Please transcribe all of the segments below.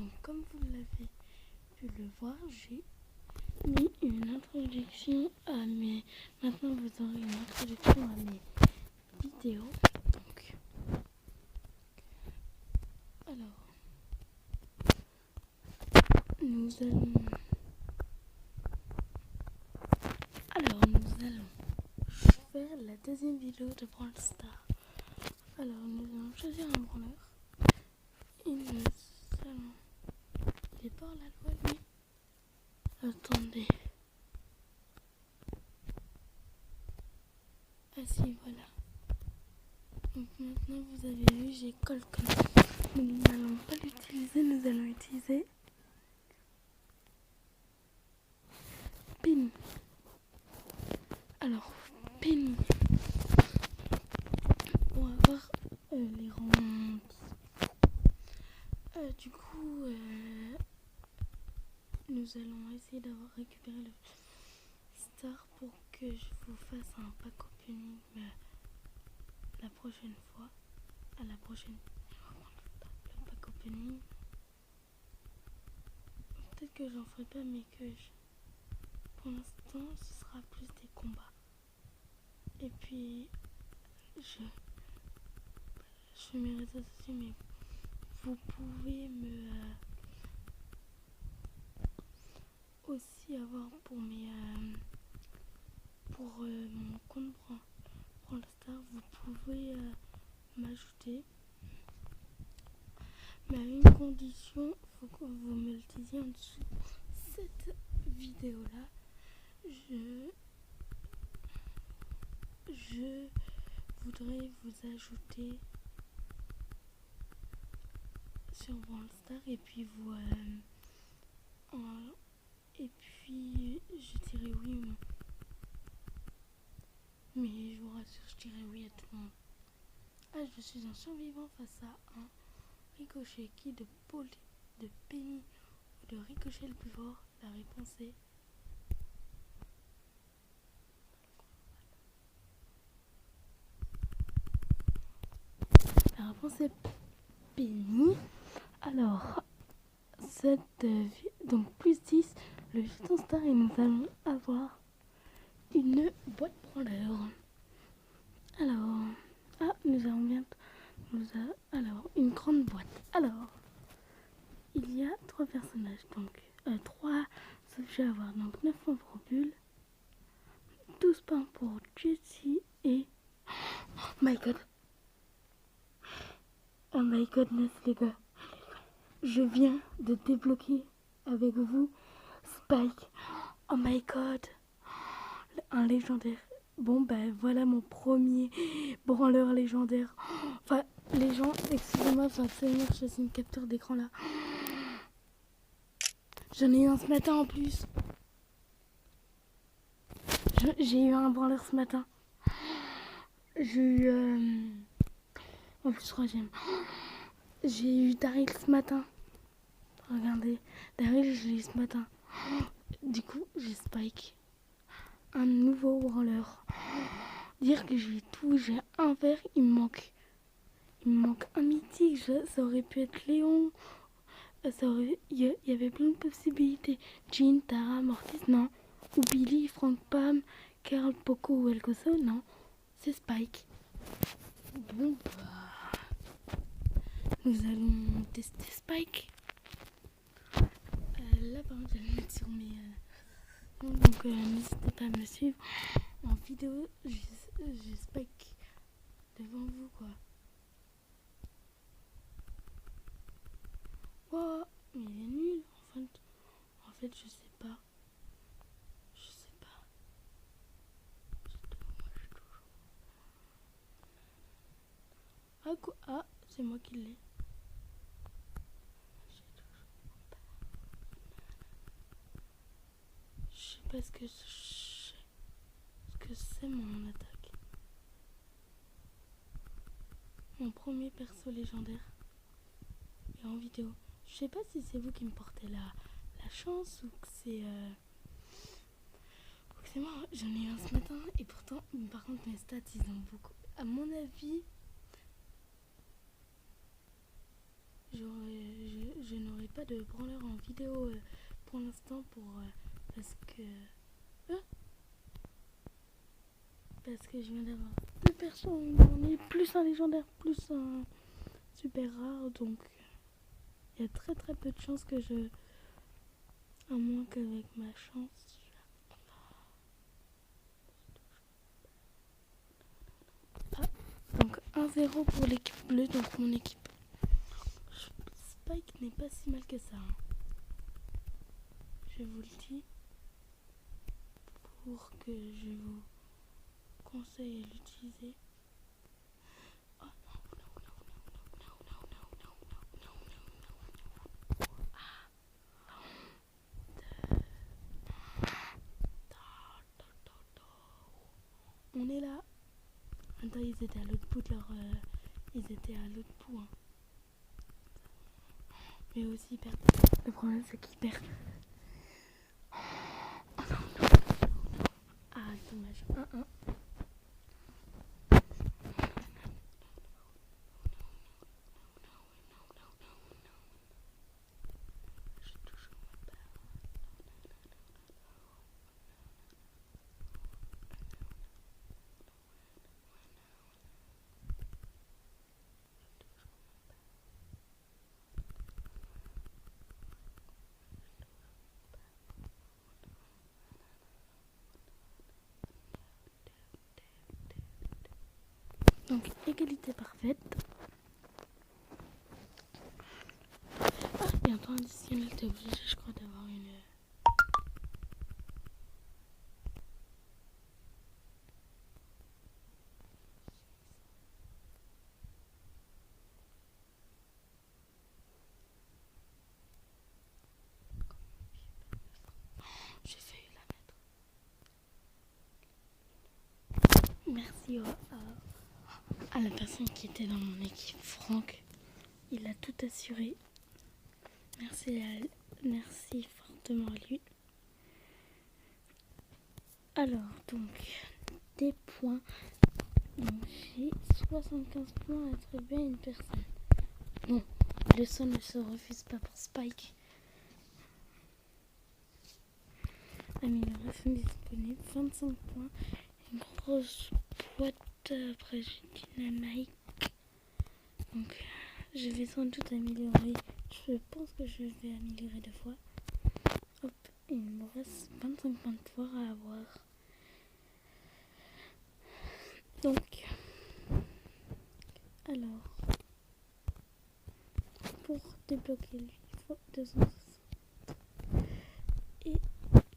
Donc comme vous l'avez pu le voir, j'ai mis une introduction à mes... Maintenant vous aurez une introduction à mes vidéos. Donc, alors, nous allons faire la deuxième vidéo de Brawl Stars. Alors nous allons choisir un branleur. Et nous allons... Il est pas hors la loi lui. Attendez. Ah si, voilà. Donc maintenant vous avez vu, j'ai Colcon. Nous n'allons pas l'utiliser, nous allons utiliser Penny. Alors, Penny. Pour avoir les rangs. Du coup, nous allons essayer d'avoir récupéré le star pour que je vous fasse un pack opening la prochaine fois. À la prochaine. Le pack opening. Peut-être que j'en ferai pas, mais que pour l'instant, ce sera plus des combats. Et puis, je fais mes réseaux sociaux, mais vous pouvez me aussi avoir pour mes mon compte Brawl Stars, vous pouvez m'ajouter, mais à une condition, faut que vous me le disiez en dessous. Cette vidéo là, je voudrais vous ajouter sur Brawl Stars et puis vous et puis je dirais oui ou non. Mais je vous rassure, je dirais oui à tout le monde. Ah, je suis un survivant face à un ricochet. Qui de Penny ou de ricochet le plus fort? La réponse est Penny. Alors, donc plus 10, le jeton star, et nous allons avoir une boîte branleur. Alors, nous allons bientôt. Alors, une grande boîte. Alors, il y a 3 personnages, donc 3 objets à avoir. Donc 9 points pour Bull, 12 points pour Jessie et... Oh my god. Oh my goodness, les gars. Je viens de débloquer avec vous Spike. Oh my god. Un légendaire. Bon, ben voilà mon premier branleur légendaire. Enfin, les gens, excusez-moi, faut absolument que je fasse une capture d'écran là. J'en ai eu un ce matin en plus. J'ai eu un branleur ce matin. J'ai eu... en plus, troisième. J'ai eu Daryl ce matin. Regardez, Daryl, je l'ai eu ce matin. Du coup, j'ai Spike. Un nouveau branleur. Dire que j'ai tout, j'ai un vert, il me manque un mythique. Ça aurait pu être Léon. Il y avait plein de possibilités. Jean, Tara, Mortis, non. Ou Billy, Frank, Pam, Carl, Poco ou El Coso, non. C'est Spike. Bon, nous allons tester Spike. Là, par exemple, je vais le mettre sur mes... donc, n'hésitez pas à me suivre. En vidéo, j'ai Spike devant vous, quoi. Oh, mais il est nul. En fait, je sais pas. Ah, quoi? Ah, c'est moi qui l'ai. Je sais pas ce que c'est mon attaque. Mon premier perso légendaire. Et en vidéo. Je sais pas si c'est vous qui me portez la chance ou que c'est moi. J'en ai eu un ce matin et pourtant, par contre, mes stats, ils ont beaucoup. À mon avis, je n'aurai pas de branleur en vidéo pour l'instant parce que je viens d'avoir 2 personnes, on est plus un légendaire, plus un super rare, donc il y a très très peu de chances que à moins qu'avec ma chance. Donc 1-0 pour l'équipe bleue, donc mon équipe. Spike n'est pas si mal que ça. Je vous le dis. Pour que je vous conseille à l'utiliser. Oh non, on est là. Attends, ils étaient à l'autre bout de leur... ils étaient à l'autre bout. Hein. Mais aussi ils perdent. Le problème c'est qu'ils perdent. Oh non, non. Ah, dommage. 1-1. Donc, égalité parfaite. Ah, et en temps additionnel, t'es obligé, je crois, d'avoir une... J'ai failli la mettre. Merci à la personne qui était dans mon équipe, Franck. Il a tout assuré. Merci fortement à lui. Alors, donc, des points. Donc, j'ai 75 points à attribuer à une personne. Bon, le son ne se refuse pas pour Spike. Amélioration disponible, 25 points. Une grosse boîte, après j'ai dynamite. Donc, je vais sans doute améliorer. Je pense que je vais améliorer 2 fois. Hop, il me reste 25 points de pouvoir à avoir. Donc, alors, pour débloquer lui, il faut 260. Et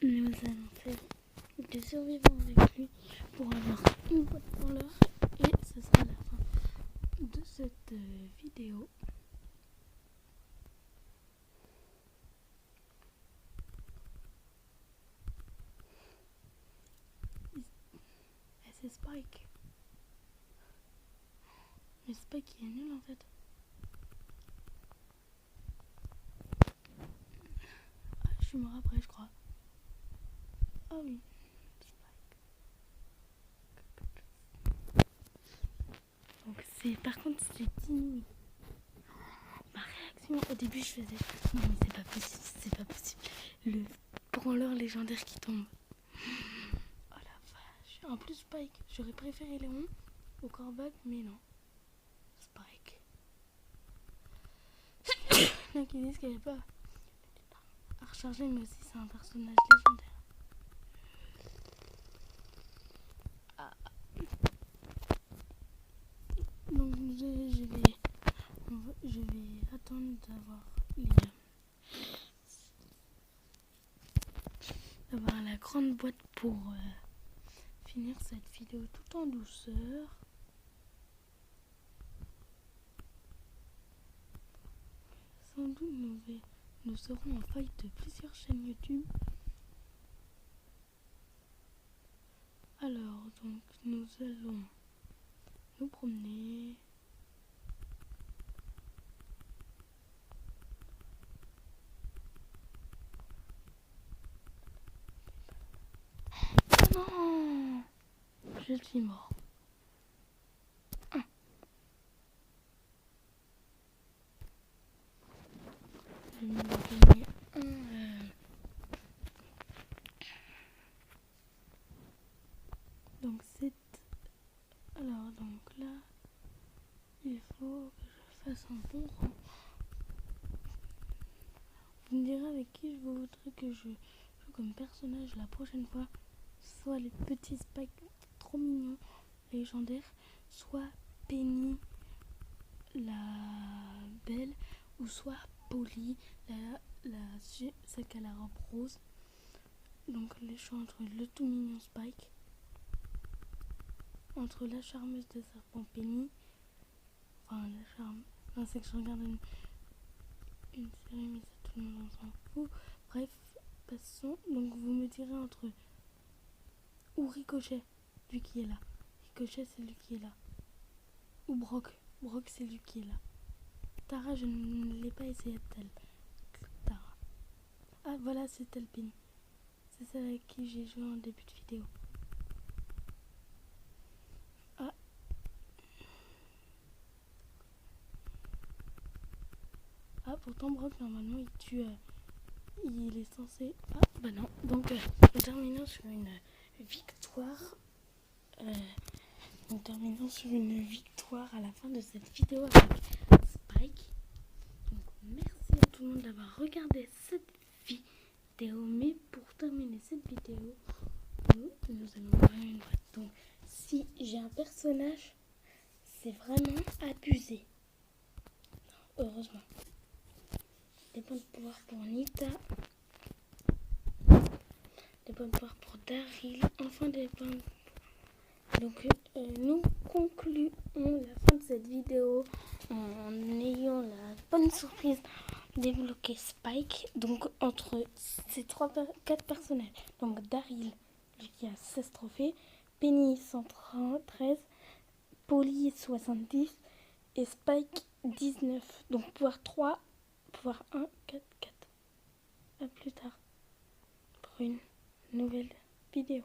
nous allons faire des survivants avec lui pour avoir une boîte pour l'heure. Et ce sera la fin de cette vidéo. Et c'est Spike. Mais Spike il est nul en fait. Ah, je suis mort après je crois. Ah oui. Donc c'est par contre c'est inouï. Ma réaction au début je faisais non mais c'est pas possible. Le branleur légendaire qui tombe. Oh la vache. En plus Spike, j'aurais préféré Léon au Corbac mais non. Spike. Il y en a qui disent qu'elle n'est pas à recharger mais aussi c'est un personnage légendaire. Donc je vais attendre d'avoir la grande boîte pour finir cette vidéo tout en douceur. Sans doute nous serons en faille de plusieurs chaînes YouTube. Alors donc nous allons nous promener. Non, je suis mort. Donc c'est... Alors donc là, il faut que je fasse un bon rang. Vous me direz avec qui je voudrais que je joue comme personnage la prochaine fois. Soit les petits Spike trop mignons, légendaires, soit Penny, la belle, ou soit Polly, celle qui a la robe rose. Donc les choix entre le tout mignon Spike, entre la charmeuse de serpent Penny, enfin la charme, non, c'est que je regarde une série mais ça tout le monde s'en fout. Bref, passons. Donc vous me direz entre ou Ricochet, lui qui est là. Ricochet c'est lui qui est là. Ou Brock c'est lui qui est là. Tara je ne l'ai pas essayé d'elle. Tara. Ah voilà c'est elle Penny. C'est celle avec qui j'ai joué en début de vidéo. Ah. Ah pourtant Brock normalement il tue... il est censé... Ah bah non. Donc nous terminons sur une victoire. Nous terminons sur une victoire à la fin de cette vidéo avec Spike. Donc merci à tout le monde d'avoir regardé cette vidéo. Mais pour terminer cette vidéo, nous allons ouvrir une boîte. Donc si j'ai un personnage, c'est vraiment abusé. Non, heureusement. Des points de pouvoir pour Nita. Des points de pouvoir pour Daryl. Enfin des points de... Donc nous concluons la fin de cette vidéo en ayant la bonne surprise débloquer Spike. Donc entre ces 4 personnages, donc Daryl, lui qui a 16 trophées, Penny 113, Polly 70 et Spike 19. Donc pouvoir 3, pouvoir 1, 4, 4. A plus tard pour une nouvelle vidéo.